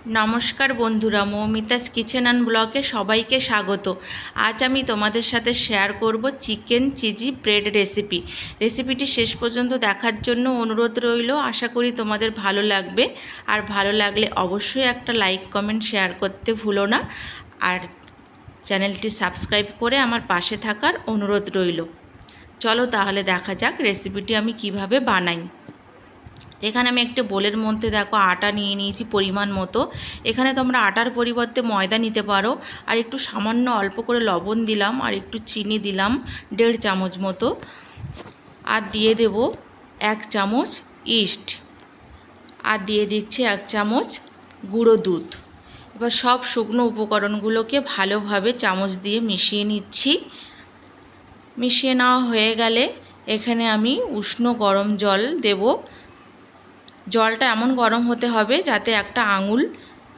নমস্কার বন্ধুরা, Moumita's kitchen and ব্লগে সবাইকে স্বাগত। আজ আমি তোমাদের সাথে শেয়ার করব চিকেন চিজি ব্রেড রেসিপিটি শেষ পর্যন্ত দেখার জন্য অনুরোধ রইল। আশা করি তোমাদের ভালো লাগবে, আর ভালো লাগলে অবশ্যই একটা লাইক কমেন্ট শেয়ার করতে ভুলো না, আর চ্যানেলটি সাবস্ক্রাইব করে আমার পাশে থাকার অনুরোধ রইল। চলো তাহলে দেখা যাক রেসিপিটি আমি কিভাবে বানাই। এখানে আমি একটা বোলের মধ্যে দেখো আটা নিয়ে নিয়েছি পরিমাণ মতো। এখানে তোমরা আটার পরিবর্তে ময়দা নিতে পারো। আর একটু সামান্য অল্প করে লবণ দিলাম, আর একটু চিনি দিলাম 1.5 চামচ মতো, আর দিয়ে দেব 1 চামচ ইস্ট, আর দিয়ে দিচ্ছি 1 চামচ গুঁড়ো দুধ। এবার সব শুকনো উপকরণগুলোকে ভালোভাবে চামচ দিয়ে মিশিয়ে নিচ্ছি। মিশিয়ে নেওয়া হয়ে গেলে এখানে আমি উষ্ণ গরম জল দেব। জলটা এমন গরম হতে হবে যাতে একটা আঙুল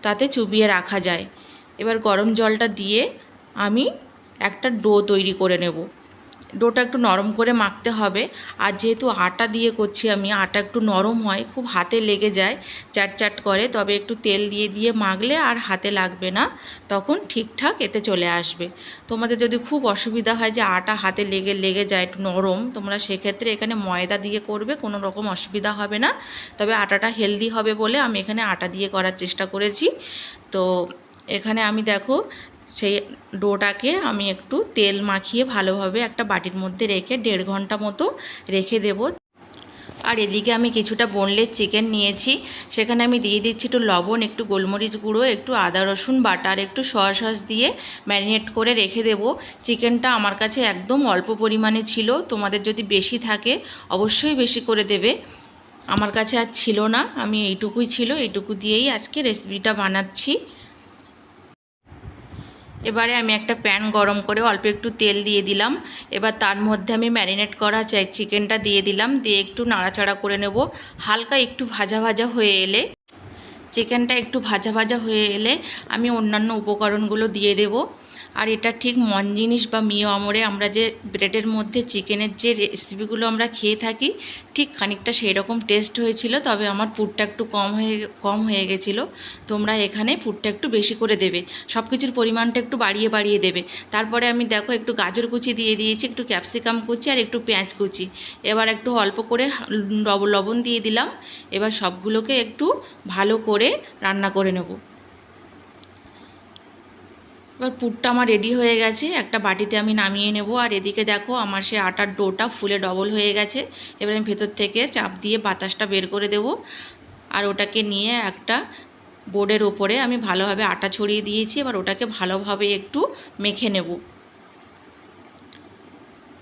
তাতে চুবিয়ে রাখা যায়। এবার গরম জলটা দিয়ে আমি একটা ডো তৈরি করে নেব। ডোটা একটু নরম করে মাখতে হবে, আর যেহেতু আটা দিয়ে করছি আমি, আটা একটু নরম হয়, খুব হাতে লেগে যায়, চাট করে। তবে একটু তেল দিয়ে দিয়ে মাখলে আর হাতে লাগবে না, তখন ঠিকঠাক এতে চলে আসবে। তোমাদের যদি খুব অসুবিধা হয় যে আটা হাতে লেগে যায়, একটু নরম, তোমরা সেক্ষেত্রে এখানে ময়দা দিয়ে করবে, কোনো রকম অসুবিধা হবে না। তবে আটাটা হেলদি হবে বলে আমি এখানে আটা দিয়ে করার চেষ্টা করেছি। তো এখানে আমি দেখো সেই ডোটাকে আমি একটু তেল মাখিয়ে ভালোভাবে একটা বাটির মধ্যে রেখে 1.5 ঘন্টা মতো রেখে দেব। আর এদিকে আমি কিছুটা বোনলেস চিকেন নিয়েছি, সেখানে আমি দিয়ে দিচ্ছি একটু লবণ, একটু গোলমরিচ গুঁড়ো, একটু আদা রসুন বাটা, আর একটু সয়া সস দিয়ে ম্যারিনেট করে রেখে দেব। চিকেনটা আমার কাছে একদম অল্প পরিমাণে ছিল, তোমাদের যদি বেশি থাকে অবশ্যই বেশি করে দেবে। আমার কাছে আর ছিল না, আমি এইটুকুই ছিল, এইটুকু দিয়েই আজকে রেসিপিটা বানাচ্ছি। এবারে আমি একটা প্যান গরম করে অল্প একটু তেল দিয়ে দিলাম। এবার তার মধ্যে আমি ম্যারিনেট করা চিকেনটা দিয়ে দিলাম, দিয়ে একটু নাড়াচাড়া করে নেব। হালকা একটু ভাজা ভাজা হয়ে এলে, চিকেনটা একটু ভাজা ভাজা হয়ে এলে আমি অন্যান্য উপকরণগুলো দিয়ে দেব। আর এটা ঠিক মন জিনিস বা মিও আমরে আমরা যে ব্রেডের মধ্যে চিকেনের যে রেসিপিগুলো আমরা খেয়ে থাকি, ঠিক খানিকটা সেই রকম টেস্ট হয়েছিল। তবে আমার পুরটা একটু কম হয়ে গেছিলো। তোমরা এখানে পুরটা একটু বেশি করে দেবে, সব কিছুর পরিমাণটা একটু বাড়িয়ে দেবে। তারপরে আমি দেখো একটু গাজর কুচি দিয়ে দিয়েছি, একটু ক্যাপসিকাম কুচি, আর একটু পেঁয়াজ কুচি। এবার একটু অল্প করে লবণ দিয়ে দিলাম। এবার সবগুলোকে একটু ভালো করে রান্না করে নেব। এবার পুরটা আমার রেডি হয়ে গেছে, একটা বাটিতে আমি নামিয়ে নেব। আর এদিকে দেখো আমার সে আটার ডোটা ফুলে ডবল হয়ে গেছে। এবার আমি ভেতর থেকে চাপ দিয়ে বাতাসটা বের করে দেব। আর ওটাকে নিয়ে একটা বোর্ডের ওপরে আমি ভালোভাবে আটা ছড়িয়ে দিয়েছি। এবার ওটাকে ভালোভাবে একটু মেখে নেব।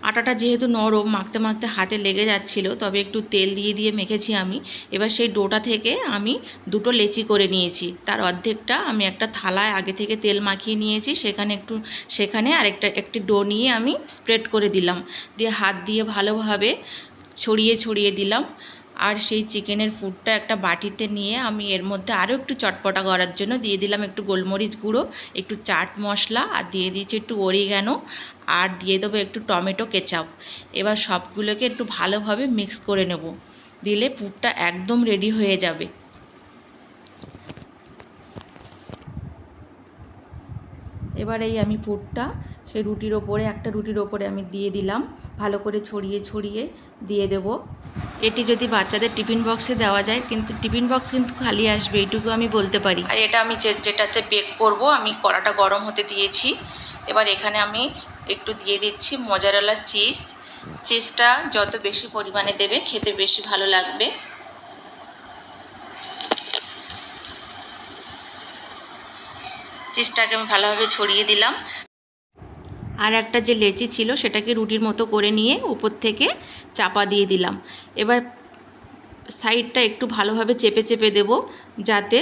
আটাটা যেহেতু নরম, মাখতে মাখতে হাতে লেগে যাচ্ছিল, তবে একটু তেল দিয়ে দিয়ে মেখেছি আমি। এবার সেই ডোটা থেকে আমি দুটো লেচি করে নিয়েছি। তার অর্ধেকটা আমি একটা থালায় আগে থেকে তেল মাখিয়ে নিয়েছি, সেখানে একটি ডো নিয়ে আমি স্প্রেড করে দিলাম, দিয়ে হাত দিয়ে ভালোভাবে ছড়িয়ে দিলাম। আর সেই চিকেনের পুরটা একটা বাটিতে নিয়ে আমি এর মধ্যে আরও একটু চটপটা করার জন্য দিয়ে দিলাম একটু গোলমরিচ গুঁড়ো, একটু চাট মশলা, আর দিয়ে দিয়েছি একটু অরিগ্যানো, আর দিয়ে দেবো একটু টমেটো কেচাপ। এবার সবগুলোকে একটু ভালোভাবে মিক্স করে নেব, দিলে পুরটা একদম রেডি হয়ে যাবে। এবার এই আমি পুরটা সেই একটা রুটির ওপরে আমি দিয়ে দিলাম, ভালো করে ছড়িয়ে দিয়ে দেব। এটি যদি বাচ্চাদের টিফিন বক্সে দেওয়া যায়, কিন্তু টিফিন বক্স কিন্তু খালি আসবে, এইটুকু আমি বলতে পারি। আর এটা আমি যেটাতে বেক করব, আমি কড়াটা গরম হতে দিয়েছি। এবার এখানে আমি একটু দিয়ে দিচ্ছি মোজারেলা চিজটা যত বেশি পরিমাণে দেবে খেতে বেশি ভালো লাগবে। চিজটাকে আমি ভালোভাবে ছড়িয়ে দিলাম। আর একটা যে লেচি ছিল সেটাকে রুটির মতো করে নিয়ে উপর থেকে চাপা দিয়ে দিলাম। এবার সাইডটা একটু ভালোভাবে চেপে দেব যাতে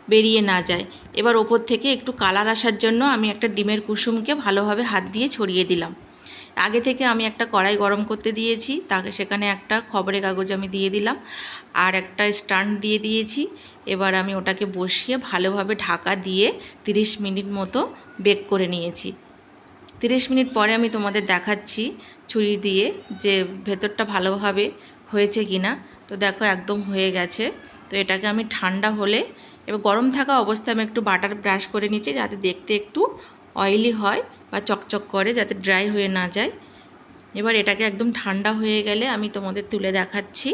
বেরিয়ে না যায়। এবার ওপর থেকে একটু কালার আসার জন্য আমি একটা ডিমের কুসুমকে ভালোভাবে হাত দিয়ে ছড়িয়ে দিলাম। আগে থেকে আমি একটা কড়াই গরম করতে দিয়েছি, সেখানে একটা খবরের কাগজ আমি দিয়ে দিলাম, আর একটা স্ট্যান্ড দিয়ে দিয়েছি। এবার আমি ওটাকে বসিয়ে ভালোভাবে ঢাকা দিয়ে 30 মিনিট মতো বেক করে নিয়েছি। 30 মিনিট পরে আমি তোমাদের দেখাচ্ছি ছুরি দিয়ে যে ভেতরটা ভালোভাবে হয়েছে কিনা। তো দেখো একদম হয়ে গেছে। তো এটাকে আমি ঠান্ডা হলে, এবার গরম থাকা অবস্থায় আমি একটু বাটার ব্রাশ করে নিচ্ছি যাতে দেখতে একটু অয়েলি হয় বা চকচক করে, যাতে ড্রাই হয়ে না যায়। এবার এটাকে একদম ঠান্ডা হয়ে গেলে আমি তোমাদের তুলে দেখাচ্ছি।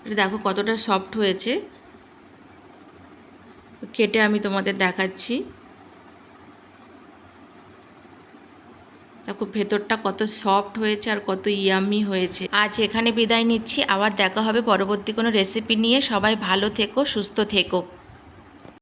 এটা দেখো কতটা সফট হয়েছে, কেটে আমি তোমাদের দেখাচ্ছি। দেখো ভেতরটা কত সফট হয়েছে আর কত ইয়াম্মি হয়েছে। আজ এখানে বিদায় নিচ্ছি, আবার দেখা হবে পরবর্তী কোনো রেসিপি নিয়ে। সবাই ভালো থেকো, সুস্থ থেকো।